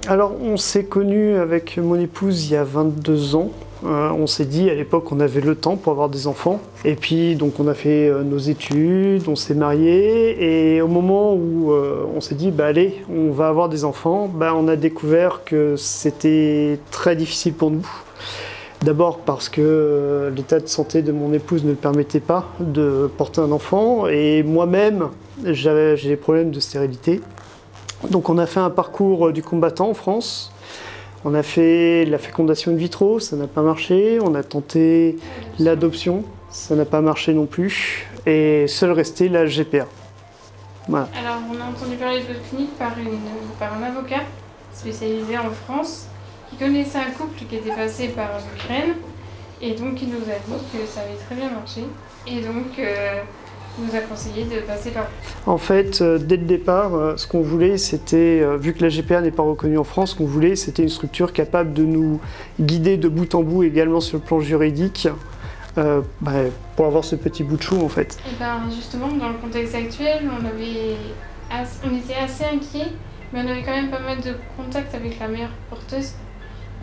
Alors, on s'est connus avec mon épouse il y a 22 ans. On s'est dit à l'époque qu'on avait le temps pour avoir des enfants. Et puis, donc, on a fait nos études, on s'est mariés. Et au moment où on s'est dit, bah allez, on va avoir des enfants, bah, on a découvert que c'était très difficile pour nous. D'abord parce que l'état de santé de mon épouse ne le permettait pas de porter un enfant. Et moi-même, j'ai des problèmes de stérilité. Donc on a fait un parcours du combattant en France. On a fait la fécondation in vitro, ça n'a pas marché. On a tenté l'adoption, ça n'a pas marché non plus. Et seul restait la GPA. Voilà. Alors, on a entendu parler de votre clinique par un avocat spécialisé en France qui connaissait un couple qui était passé par l'Ukraine et donc il nous a dit que ça avait très bien marché et donc il nous a conseillé de passer par vous. En fait, dès le départ, ce qu'on voulait, c'était, vu que la GPA n'est pas reconnue en France, ce qu'on voulait, c'était une structure capable de nous guider de bout en bout, également sur le plan juridique, pour avoir ce petit bout de chou en fait. Et ben justement, dans le contexte actuel, on était assez inquiets, mais on avait quand même pas mal de contacts avec la mère porteuse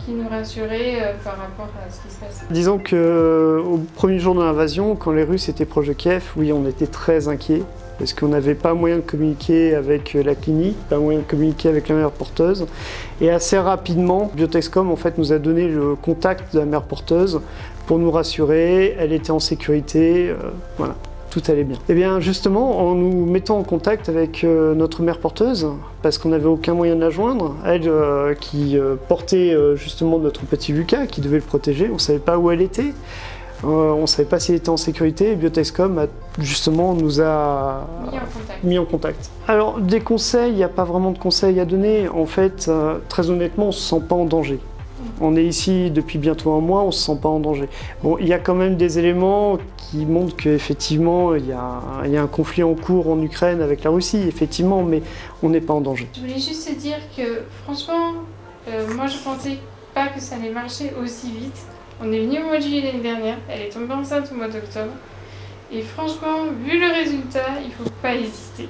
qui nous rassurait par rapport à ce qui se passait. Disons qu'au premier jour de l'invasion, quand les Russes étaient proches de Kiev, oui, on était très inquiets. Parce qu'on n'avait pas moyen de communiquer avec la clinique, pas moyen de communiquer avec la mère porteuse. Et assez rapidement, Biotexcom en fait, nous a donné le contact de la mère porteuse pour nous rassurer, elle était en sécurité, voilà, tout allait bien. Et bien justement, en nous mettant en contact avec notre mère porteuse, parce qu'on n'avait aucun moyen de la joindre, elle qui portait justement notre petit Lucas, qui devait le protéger, on ne savait pas où elle était. On ne savait pas s'il était en sécurité et Biotexcom nous a mis en contact. Alors des conseils, il n'y a pas vraiment de conseils à donner. En fait, très honnêtement, on ne se sent pas en danger. On est ici depuis bientôt un mois, on ne se sent pas en danger. Bon, il y a quand même des éléments qui montrent qu'effectivement, il y a un conflit en cours en Ukraine avec la Russie, effectivement, mais on n'est pas en danger. Je voulais juste te dire que franchement, moi je pensais pas que ça allait marcher aussi vite. On est venu au mois de juillet l'année dernière, elle est tombée enceinte au mois d'octobre. Et franchement, vu le résultat, il ne faut pas hésiter.